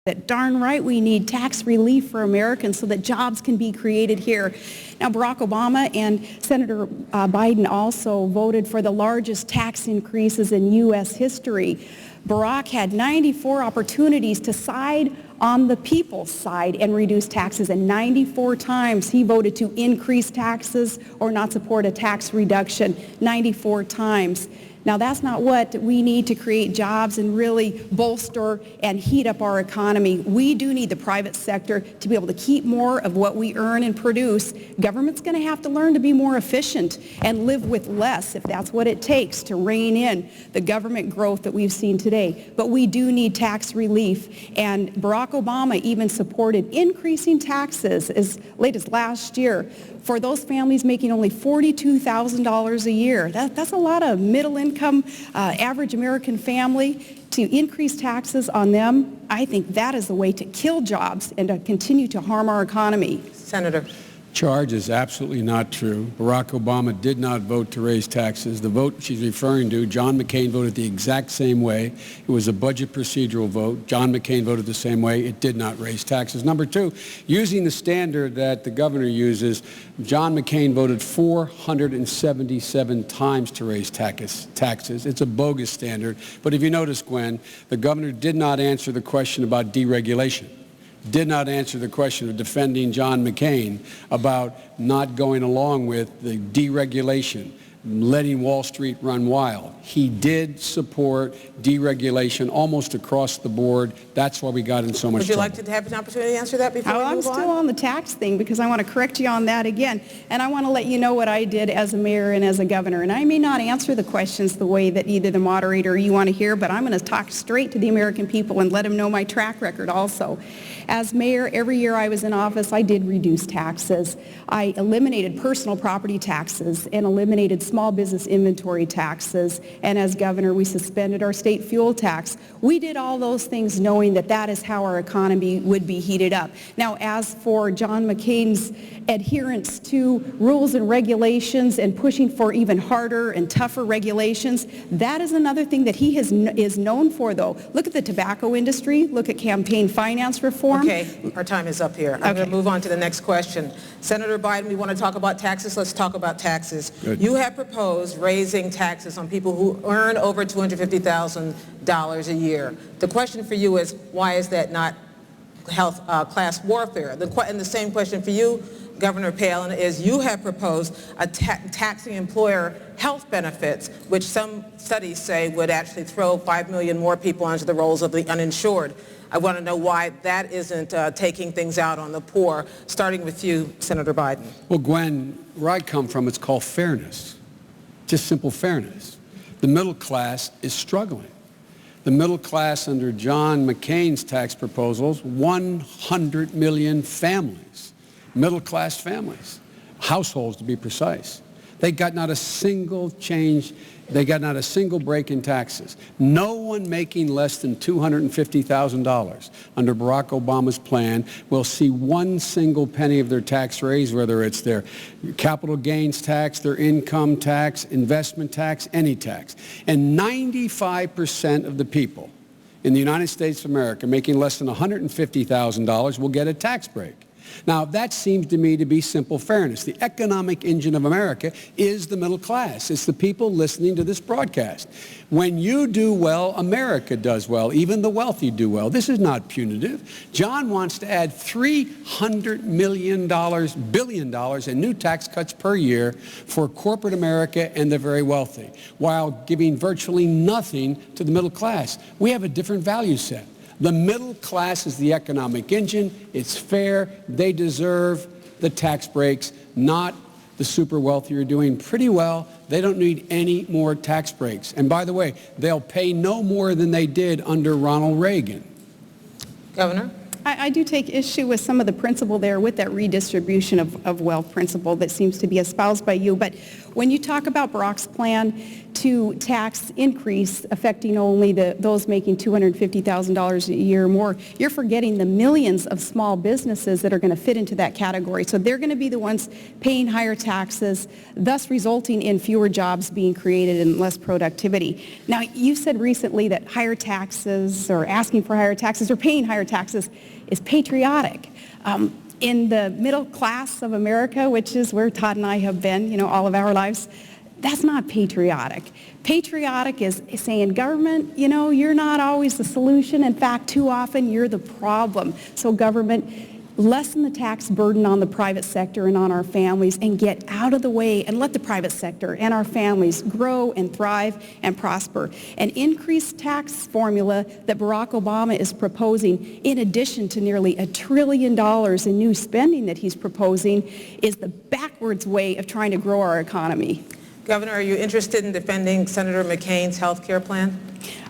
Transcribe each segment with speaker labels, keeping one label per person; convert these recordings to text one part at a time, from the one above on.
Speaker 1: That darn right we need tax relief for Americans so that jobs can be created here. Now, Barack Obama and Senator Biden also voted for the largest tax increases in U.S. history. Barack had 94 opportunities to side on the people's side and reduce taxes, and 94 times he voted to increase taxes or not support a tax reduction, 94 times. Now, that's not what we need to create jobs and really bolster and heat up our economy. We do need the private sector to be able to keep more of what we earn and produce. Government's going to have to learn to be more efficient and live with less if that's what it takes to rein in the government growth that we've seen today. But we do need tax relief. And Barack Obama even supported increasing taxes as late as last year for those families making only $42,000 a year. That's a lot of middle-income, average American family. To increase taxes on them, I think that is the way to kill jobs and to continue to harm our economy.
Speaker 2: Senator.
Speaker 3: Charge is absolutely not true. Barack Obama did not vote to raise taxes. The vote she's referring to, John McCain voted the exact same way. It was a budget procedural vote. John McCain voted the same way. It did not raise taxes. Number two, using the standard that the governor uses, John McCain voted 477 times to raise taxes. It's a bogus standard. But if you notice, Gwen, the governor did not answer the question about deregulation. Did not answer the question of defending John McCain about not going along with the deregulation, letting Wall Street run wild. He did support deregulation almost across the board. That's why we got in so much trouble.
Speaker 2: Would you like to have an opportunity to answer that before we move on?
Speaker 1: I'm still on the tax thing because I want to correct you on that again. And I want to let you know what I did as a mayor and as a governor. And I may not answer the questions the way that either the moderator or you want to hear, but I'm going to talk straight to the American people and let them know my track record also. As mayor, every year I was in office, I did reduce taxes. I eliminated personal property taxes and eliminated small business inventory taxes. And as governor, we suspended our state fuel tax. We did all those things knowing that that is how our economy would be heated up. Now, as for John McCain's adherence to rules and regulations and pushing for even harder and tougher regulations, that is another thing that he is known for, though. Look at the tobacco industry. Look at campaign finance reform.
Speaker 2: Okay, our time is up here. I'm going to move on to the next question. Senator Biden, we want to talk about taxes. Let's talk about taxes.
Speaker 3: Good.
Speaker 2: You have proposed raising taxes on people who earn over $250,000 a year. The question for you is, why is that not class warfare? And the same question for you, Governor Palin, is you have proposed a taxing employer health benefits, which some studies say would actually throw 5 million more people onto the rolls of the uninsured. I want to know why that isn't taking things out on the poor, starting with you, Senator Biden.
Speaker 3: Well, Gwen, where I come from, it's called fairness. Just simple fairness. The middle class is struggling. The middle class under John McCain's tax proposals, 100 million families, middle class families, households to be precise. They got not a single change. They got not a single break in taxes. No one making less than $250,000 under Barack Obama's plan will see one single penny of their tax raise, whether it's their capital gains tax, their income tax, investment tax, any tax. And 95% of the people in the United States of America making less than $150,000 will get a tax break. Now, that seems to me to be simple fairness. The economic engine of America is the middle class. It's the people listening to this broadcast. When you do well, America does well. Even the wealthy do well. This is not punitive. John wants to add $300 billion in new tax cuts per year for corporate America and the very wealthy, while giving virtually nothing to the middle class. We have a different value set. The middle class is the economic engine. It's fair. They deserve the tax breaks, not the super wealthy who are doing pretty well. They don't need any more tax breaks. And by the way, they'll pay no more than they did under Ronald Reagan.
Speaker 2: Governor?
Speaker 1: I do take issue with some of the principle there with that redistribution of wealth principle that seems to be espoused by you. But When you talk about Barack's plan to tax increase affecting only those making $250,000 a year or more, you're forgetting the millions of small businesses that are going to fit into that category. So they're going to be the ones paying higher taxes, thus resulting in fewer jobs being created and less productivity. Now, you said recently that higher taxes or asking for higher taxes or paying higher taxes is patriotic. In the middle class of America, which is where Todd and I have been, all of our lives, that's not patriotic. Patriotic is saying, government, you're not always the solution. In fact, too often you're the problem. So government, lessen the tax burden on the private sector and on our families and get out of the way and let the private sector and our families grow and thrive and prosper. An increased tax formula that Barack Obama is proposing, in addition to nearly $1 trillion in new spending that he's proposing, is the backwards way of trying to grow our economy.
Speaker 2: Governor, are you interested in defending Senator McCain's health care plan?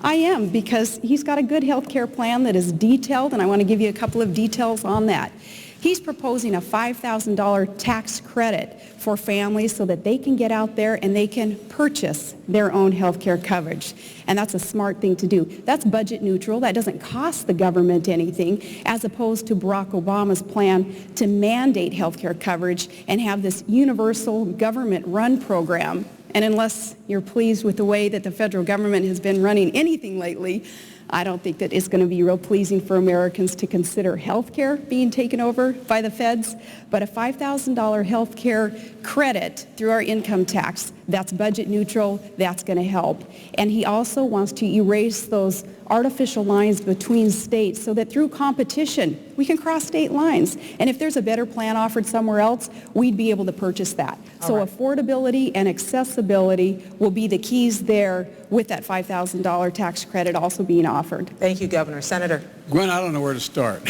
Speaker 1: I am, because he's got a good health care plan that is detailed, and I want to give you a couple of details on that. He's proposing a $5,000 tax credit for families so that they can get out there and they can purchase their own health care coverage. And that's a smart thing to do. That's budget neutral. That doesn't cost the government anything, as opposed to Barack Obama's plan to mandate health care coverage and have this universal government-run program. And unless you're pleased with the way that the federal government has been running anything lately, I don't think that it's going to be real pleasing for Americans to consider health care being taken over by the feds. But a $5,000 health care credit through our income tax, that's budget neutral, that's going to help. And he also wants to erase those artificial lines between states so that through competition, we can cross state lines. And if there's a better plan offered somewhere else, we'd be able to purchase that. So affordability and accessibility will be the keys there, with that $5,000 tax credit also being offered.
Speaker 2: Thank you, Governor. Senator.
Speaker 3: Gwen, I don't know where to start.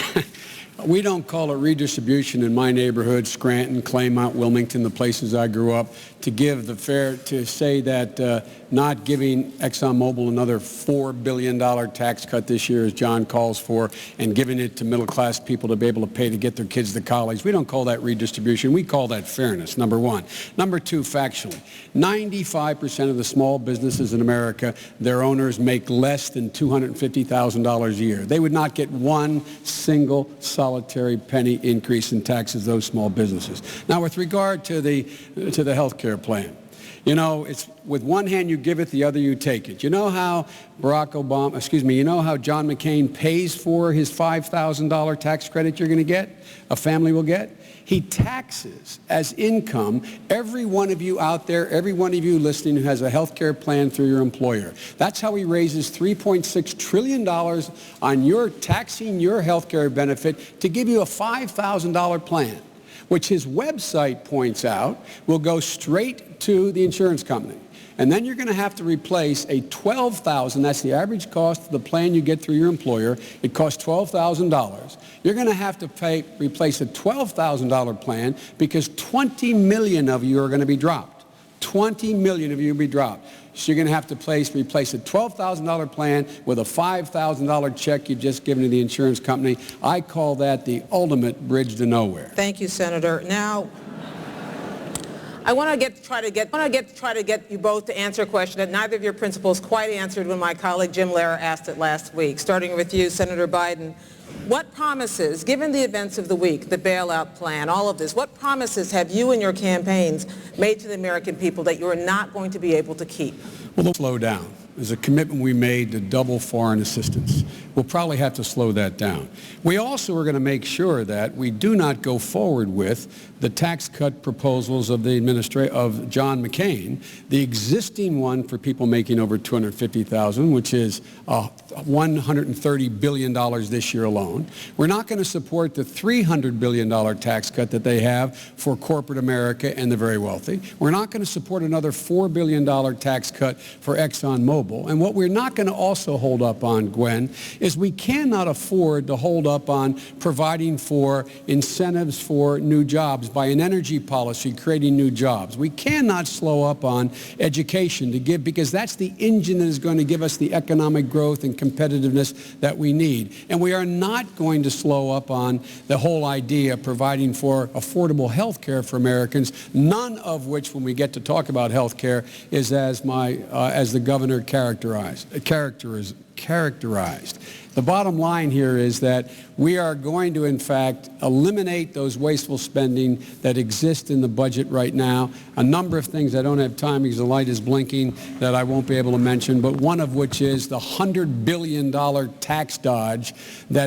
Speaker 3: We don't call it redistribution in my neighborhood, Scranton, Claymont, Wilmington, the places I grew up, to say that not giving ExxonMobil another $4 billion tax cut this year, as John calls for, and giving it to middle-class people to be able to pay to get their kids to college. We don't call that redistribution. We call that fairness, number one. Number two, factually, 95% of the small businesses in America, their owners make less than $250,000 a year. They would not get one single solitary penny increase in taxes, those small businesses. Now, with regard to the health care plan, it's with one hand you give it, the other you take it. You know how you know how John McCain pays for his $5,000 tax credit you're going to get, a family will get? He taxes as income every one of you out there, every one of you listening who has a health care plan through your employer. That's how he raises $3.6 trillion on your taxing your health care benefit to give you a $5,000 plan, which his website points out will go straight to the insurance company. And then you're going to have to replace a $12,000, that's the average cost of the plan you get through your employer. It costs $12,000. You're going to have to replace a $12,000 plan because 20 million of you are going to be dropped. 20 million of you will be dropped. So you're going to have to replace a $12,000 plan with a $5,000 check you've just given to the insurance company. I call that the ultimate bridge to nowhere.
Speaker 2: Thank you, Senator. Now, I want to try to get you both to answer a question that neither of your principals quite answered when my colleague Jim Lehrer asked it last week. Starting with you, Senator Biden, what promises, given the events of the week, the bailout plan, all of this, what promises have you and your campaigns made to the American people that you are not going to be able to keep?
Speaker 3: Well, slow down. There's a commitment we made to double foreign assistance. We'll probably have to slow that down. We also are going to make sure that we do not go forward with the tax cut proposals of of John McCain, the existing one for people making over $250,000, which is $130 billion this year alone. We're not going to support the $300 billion tax cut that they have for corporate America and the very wealthy. We're not going to support another $4 billion tax cut for ExxonMobil. doable. And what we're not going to also hold up on, Gwen, is we cannot afford to hold up on providing for incentives for new jobs by an energy policy creating new jobs. We cannot slow up on education to give, because that's the engine that is going to give us the economic growth and competitiveness that we need. And we are not going to slow up on the whole idea of providing for affordable health care for Americans, none of which, when we get to talk about health care, is as the governor characterized. The bottom line here is that we are going to, in fact, eliminate those wasteful spending that exist in the budget right now. A number of things, I don't have time because the light is blinking, that I won't be able to mention, but one of which is the $100 billion tax dodge that